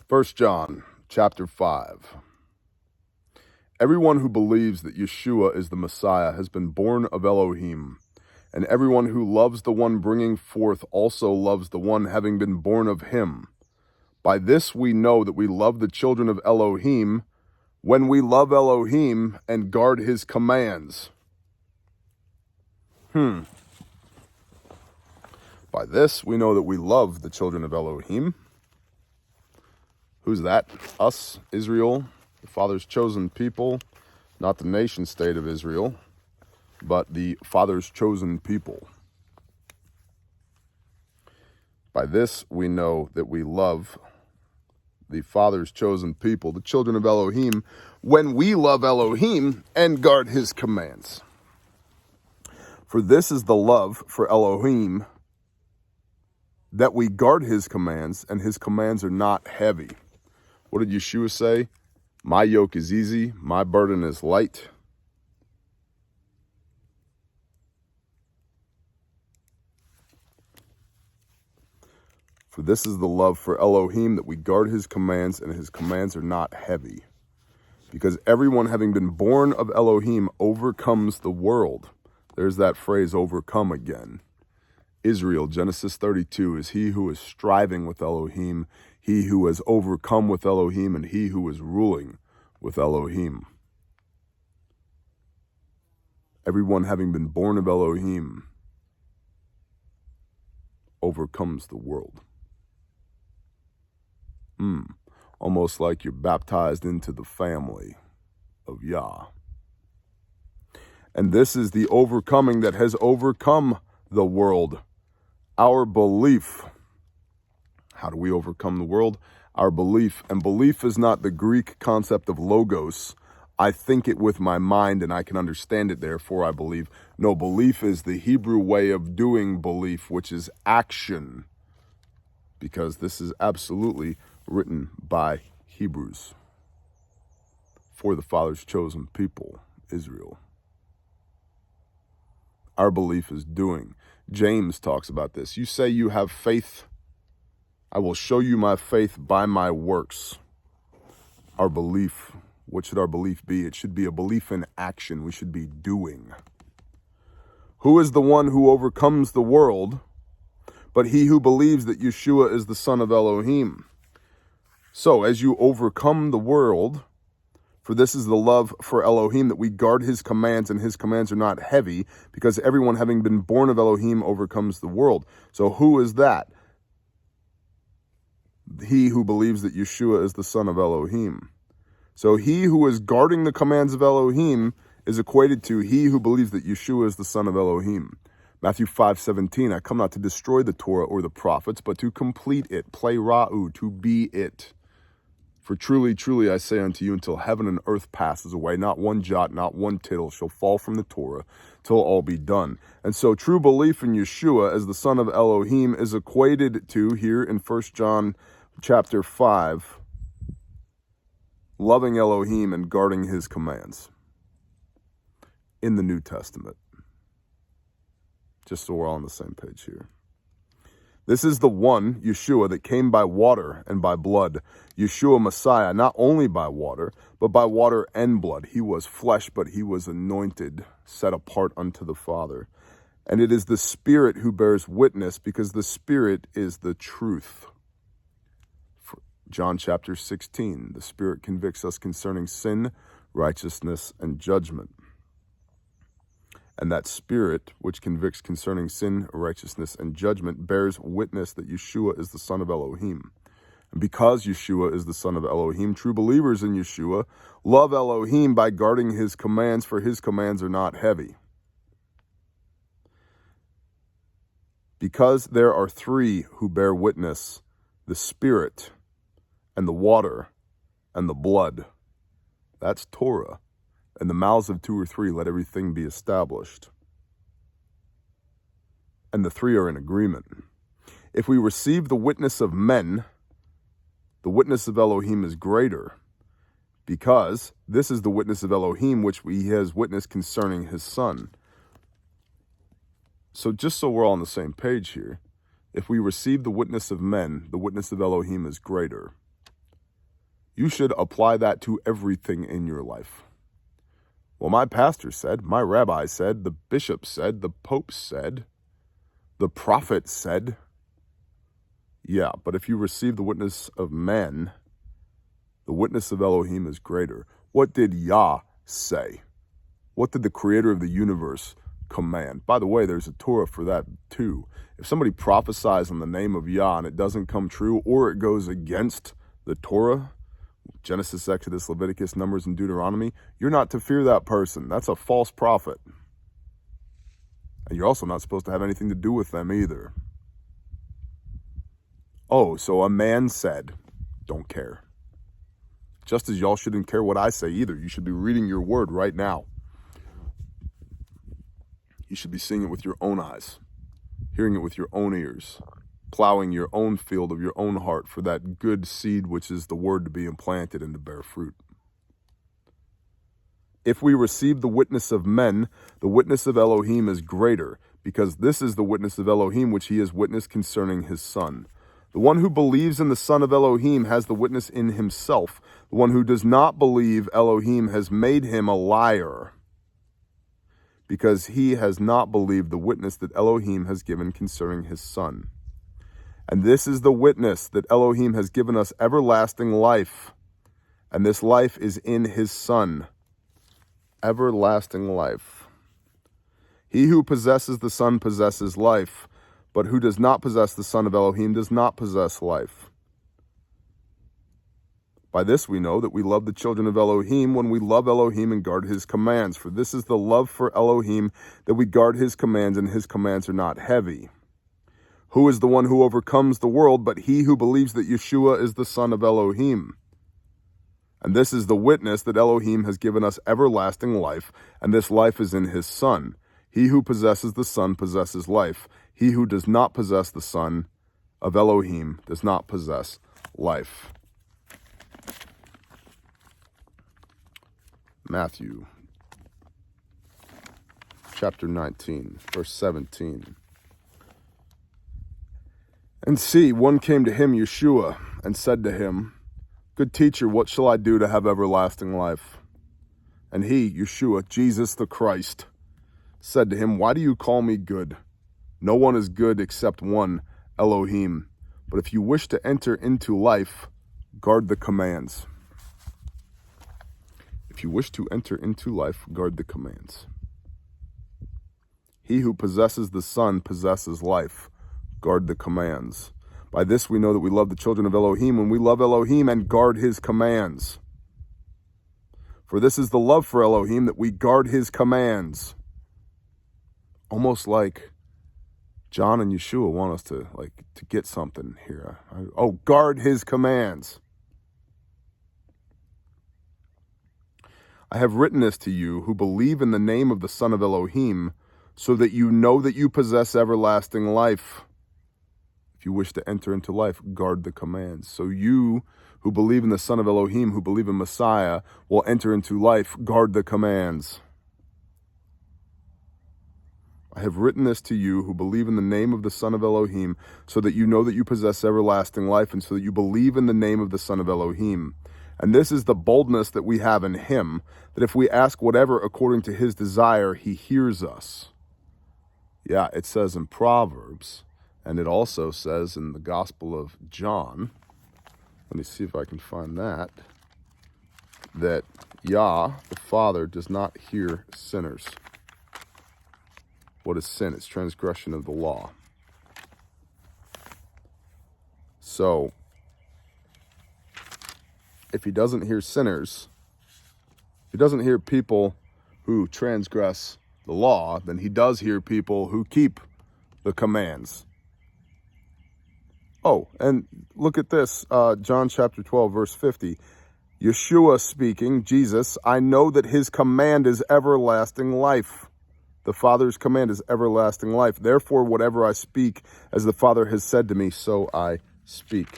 1 John chapter 5. Everyone who believes that Yeshua is the Messiah has been born of Elohim, and everyone who loves the one bringing forth also loves the one having been born of him. By this we know that we love the children of Elohim, when we love Elohim and guard his commands. By this we know that we love the children of Elohim. Who's that? Us, Israel, the Father's chosen people, not the nation state of Israel, but the Father's chosen people. By this we know that we love the Father's chosen people, the children of Elohim, when we love Elohim and guard his commands. For this is the love for Elohim, that we guard his commands, and his commands are not heavy. What did Yeshua say? My yoke is easy, my burden is light. For this is the love for Elohim, that we guard his commands, and his commands are not heavy. Because everyone having been born of Elohim overcomes the world. There's that phrase, overcome again. Israel, Genesis 32, is he who is striving with Elohim, he who has overcome with Elohim, and he who is ruling with Elohim. Everyone having been born of Elohim overcomes the world. Almost like you're baptized into the family of Yah. And this is the overcoming that has overcome the world. Our belief. How do we overcome the world? Our belief. And belief is not the Greek concept of logos. I think it with my mind and I can understand it, therefore I believe. No, belief is the Hebrew way of doing belief, which is action. Because this is absolutely written by Hebrews for the Father's chosen people, Israel. Our belief is doing. James talks about this. You say you have faith. I will show you my faith by my works. Our belief. What should our belief be? It should be a belief in action. We should be doing. Who is the one who overcomes the world, but he who believes that Yeshua is the Son of Elohim? So, as you overcome the world, for this is the love for Elohim, that we guard his commands, and his commands are not heavy, because everyone having been born of Elohim overcomes the world. So who is that? He who believes that Yeshua is the Son of Elohim. So he who is guarding the commands of Elohim is equated to he who believes that Yeshua is the Son of Elohim. Matthew 5:17, I come not to destroy the Torah or the prophets, but to complete it, plerao, to be it. For truly, truly, I say unto you, until heaven and earth passes away, not one jot, not one tittle shall fall from the Torah, till all be done. And so true belief in Yeshua as the Son of Elohim is equated to, here in 1 John chapter 5, loving Elohim and guarding his commands in the New Testament. Just so we're all on the same page here. This is the one, Yeshua, that came by water and by blood. Yeshua Messiah, not only by water, but by water and blood. He was flesh, but he was anointed, set apart unto the Father. And it is the Spirit who bears witness, because the Spirit is the truth. John chapter 16, the Spirit convicts us concerning sin, righteousness, and judgment. And that Spirit, which convicts concerning sin, righteousness, and judgment, bears witness that Yeshua is the Son of Elohim. And because Yeshua is the Son of Elohim, true believers in Yeshua love Elohim by guarding his commands, for his commands are not heavy. Because there are three who bear witness, the Spirit, and the water, and the blood. That's Torah. In the mouths of two or three, let everything be established. And the three are in agreement. If we receive the witness of men, the witness of Elohim is greater, because this is the witness of Elohim which he has witnessed concerning his Son. So just so we're all on the same page here, if we receive the witness of men, the witness of Elohim is greater. You should apply that to everything in your life. Well, my pastor said, my rabbi said, the bishop said, the pope said, the prophet said. Yeah, but if you receive the witness of men, the witness of Elohim is greater. What did Yah say? What did the creator of the universe command? By the way, there's a Torah for that too. If somebody prophesies in the name of Yah and it doesn't come true, or it goes against the Torah, Genesis, Exodus, Leviticus, Numbers, and Deuteronomy, you're not to fear that person. That's a false prophet. And you're also not supposed to have anything to do with them either. Oh, so a man said, don't care. Just as y'all shouldn't care what I say either. You should be reading your word right now. You should be seeing it with your own eyes, hearing it with your own ears, plowing your own field of your own heart for that good seed which is the word to be implanted and to bear fruit. If we receive the witness of men, the witness of Elohim is greater, because this is the witness of Elohim which he has witnessed concerning his Son. The one who believes in the Son of Elohim has the witness in himself. The one who does not believe Elohim has made him a liar, because he has not believed the witness that Elohim has given concerning his Son. And this is the witness that Elohim has given us everlasting life, and this life is in his Son. Everlasting life. He who possesses the Son possesses life, but who does not possess the Son of Elohim does not possess life. By this we know that we love the children of Elohim when we love Elohim and guard his commands. For this is the love for Elohim, that we guard his commands, and his commands are not heavy. Who is the one who overcomes the world but he who believes that Yeshua is the Son of Elohim? And this is the witness that Elohim has given us everlasting life, and this life is in his Son. He who possesses the Son possesses life. He who does not possess the Son of Elohim does not possess life. Matthew chapter 19, verse 17. And see, one came to him, Yeshua, and said to him, Good teacher, what shall I do to have everlasting life? And he, Yeshua, Jesus the Christ, said to him, Why do you call me good? No one is good except one, Elohim. But if you wish to enter into life, guard the commands. If you wish to enter into life, guard the commands. He who possesses the Son possesses life. Guard the commands. By this we know that we love the children of Elohim when we love Elohim and guard his commands. For this is the love for Elohim, that we guard his commands. Almost like John and Yeshua want us to get something here. Oh, guard his commands. I have written this to you who believe in the name of the Son of Elohim, so that you know that you possess everlasting life. If you wish to enter into life, guard the commands. So you who believe in the Son of Elohim, who believe in Messiah, will enter into life, guard the commands. I have written this to you who believe in the name of the Son of Elohim, so that you know that you possess everlasting life, and so that you believe in the name of the Son of Elohim. And this is the boldness that we have in him, that if we ask whatever according to his desire, he hears us. Yeah, it says in Proverbs, and it also says in the Gospel of John, let me see if I can find that Yah, the Father, does not hear sinners. What is sin? It's transgression of the law. So, if he doesn't hear sinners, if he doesn't hear people who transgress the law, then he does hear people who keep the commands. Oh, and look at this, John chapter 12, verse 50. Yeshua speaking, Jesus, I know that his command is everlasting life. The Father's command is everlasting life. Therefore, whatever I speak, as the Father has said to me, so I speak.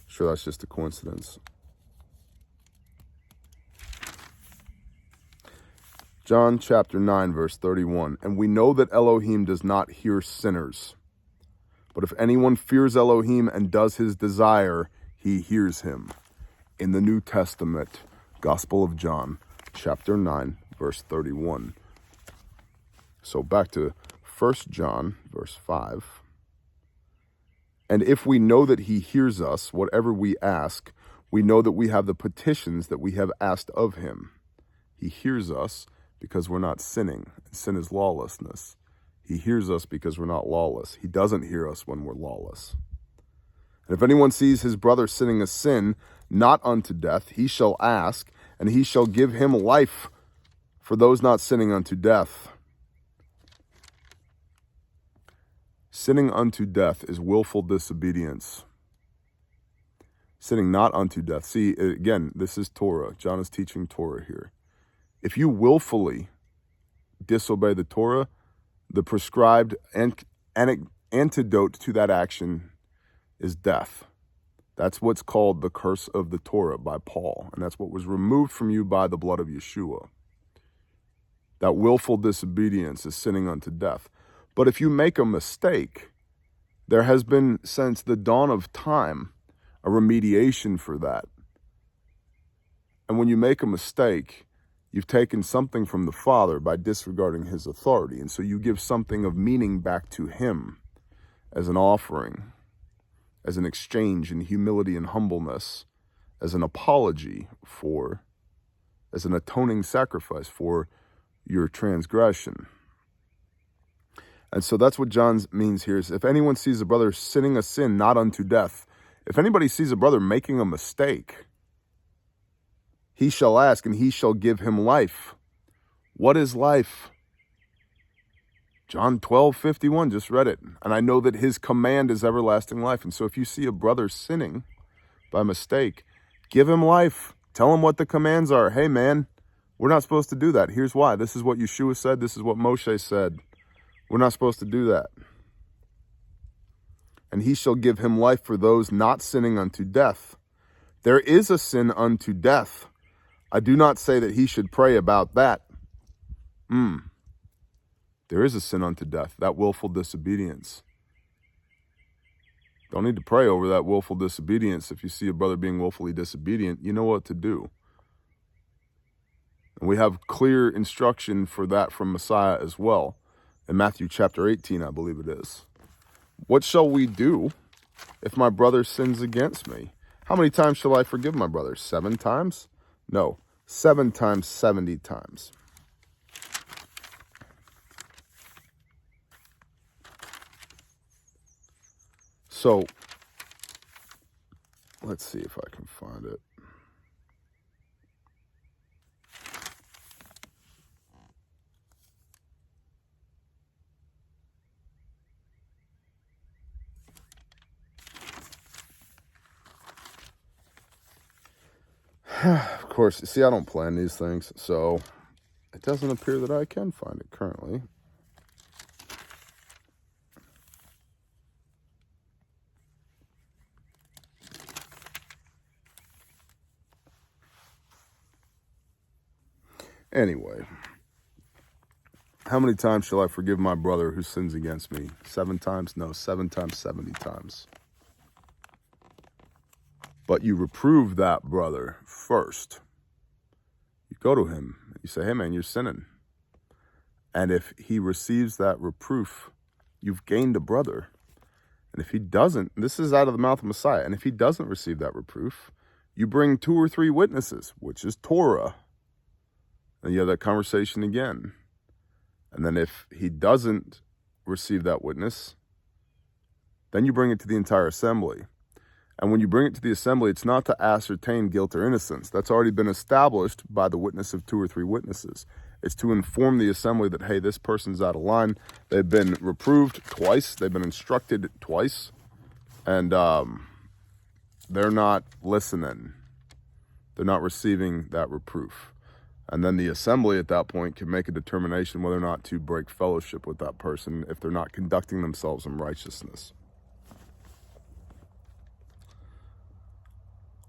Sure, that's just a coincidence. John chapter 9, verse 31. And we know that Elohim does not hear sinners, But if anyone fears Elohim and does his desire, he hears him. In the New Testament, Gospel of John, chapter 9, verse 31. So back to 1 John, verse 5. And if we know that he hears us, whatever we ask, we know that we have the petitions that we have asked of him. He hears us because we're not sinning. Sin is lawlessness. He hears us because we're not lawless. He doesn't hear us when we're lawless. And if anyone sees his brother sinning a sin not unto death, he shall ask, and he shall give him life for those not sinning unto death. Sinning unto death is willful disobedience. Sinning not unto death. See, again, this is Torah. John is teaching Torah here. If you willfully disobey the Torah, the prescribed antidote to that action is death. That's what's called the curse of the Torah by Paul, and that's what was removed from you by the blood of Yeshua. That willful disobedience is sinning unto death. But if you make a mistake, there has been, since the dawn of time, a remediation for that. And when you make a mistake, you've taken something from the Father by disregarding his authority. And so you give something of meaning back to him as an offering, as an exchange in humility and humbleness, as an apology for, as an atoning sacrifice for your transgression. And so that's what John means here is if anyone sees a brother sinning a sin not unto death, if anybody sees a brother making a mistake, he shall ask and he shall give him life. What is life? John 12:51, just read it. And I know that his command is everlasting life. And so if you see a brother sinning by mistake, give him life. Tell him what the commands are. Hey man, we're not supposed to do that. Here's why. This is what Yeshua said. This is what Moshe said. We're not supposed to do that. And he shall give him life for those not sinning unto death. There is a sin unto death. I do not say that he should pray about that. There is a sin unto death, that willful disobedience. Don't need to pray over that willful disobedience. If you see a brother being willfully disobedient, you know what to do. And we have clear instruction for that from Messiah as well. In Matthew chapter 18, I believe it is. What shall we do if my brother sins against me? How many times shall I forgive my brother? 7 times? No, 7 times 70 times. So, let's see if I can find it. Of course, see, I don't plan these things, so it doesn't appear that I can find it currently. Anyway, how many times shall I forgive my brother who sins against me? 7 times? No, 7 times 70 times. But you reprove that brother first. You go to him, you say, hey man, you're sinning. And if he receives that reproof, you've gained a brother. And if he doesn't, this is out of the mouth of Messiah, and if he doesn't receive that reproof, you bring 2 or 3 witnesses, which is Torah. And you have that conversation again. And then if he doesn't receive that witness, then you bring it to the entire assembly. And when you bring it to the assembly, it's not to ascertain guilt or innocence. That's already been established by the witness of 2 or 3 witnesses. It's to inform the assembly that, hey, this person's out of line. They've been reproved twice. They've been instructed twice. And they're not listening. They're not receiving that reproof. And then the assembly at that point can make a determination whether or not to break fellowship with that person if they're not conducting themselves in righteousness.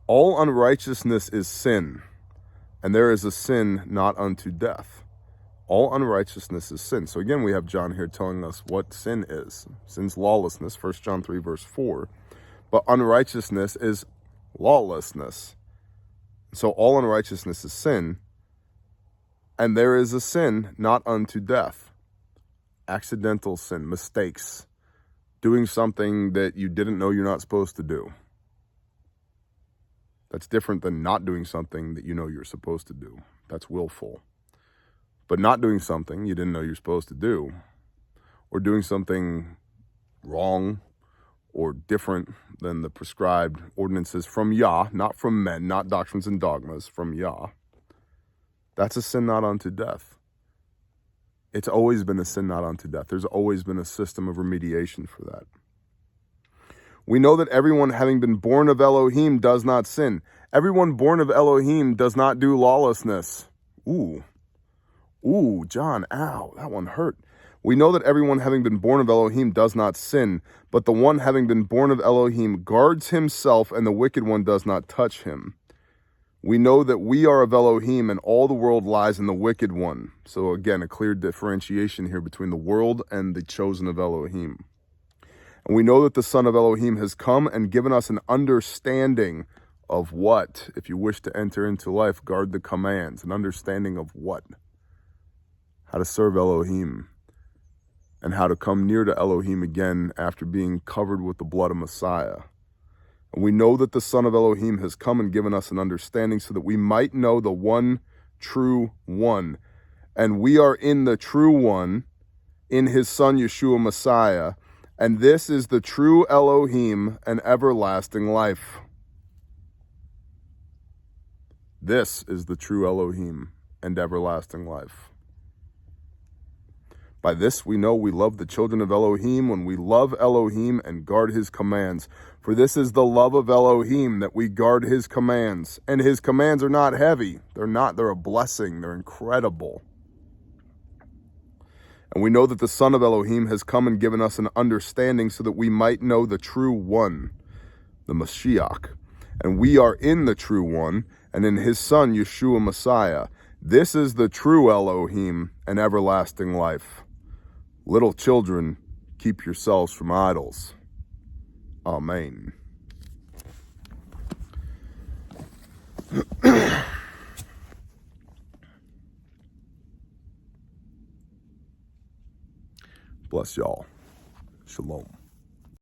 All unrighteousness is sin, and there is a sin not unto death. All unrighteousness is sin. So again, we have John here telling us what sin is. Sin's lawlessness, 1 John 3, verse 4. But unrighteousness is lawlessness. So all unrighteousness is sin. And there is a sin not unto death. Accidental sin, mistakes. Doing something that you didn't know you're not supposed to do. That's different than not doing something that you know you're supposed to do. That's willful. But not doing something you didn't know you're supposed to do, or doing something wrong or different than the prescribed ordinances from Yah, not from men, not doctrines and dogmas, from Yah, that's a sin not unto death. It's always been a sin not unto death. There's always been a system of remediation for that. We know that everyone having been born of Elohim does not sin. Everyone born of Elohim does not do lawlessness. Ooh, John, ow, that one hurt. We know that everyone having been born of Elohim does not sin, but the one having been born of Elohim guards himself, and the wicked one does not touch him. We know that we are of Elohim, and all the world lies in the wicked one. So again, a clear differentiation here between the world and the chosen of Elohim. And we know that the Son of Elohim has come and given us an understanding of what? If you wish to enter into life, guard the commands. An understanding of what? How to serve Elohim, and how to come near to Elohim again after being covered with the blood of Messiah. And we know that the Son of Elohim has come and given us an understanding so that we might know the one true one. And we are in the true one, in his Son Yeshua Messiah. And this is the true Elohim and everlasting life. This is the true Elohim and everlasting life. By this we know we love the children of Elohim when we love Elohim and guard his commands. For this is the love of Elohim, that we guard his commands. And his commands are not heavy. They're a blessing. They're incredible. And we know that the Son of Elohim has come and given us an understanding so that we might know the true one, the Mashiach. And we are in the true one, and in his Son, Yeshua Messiah. This is the true Elohim and everlasting life. Little children, keep yourselves from idols. Amen. Bless y'all. Shalom.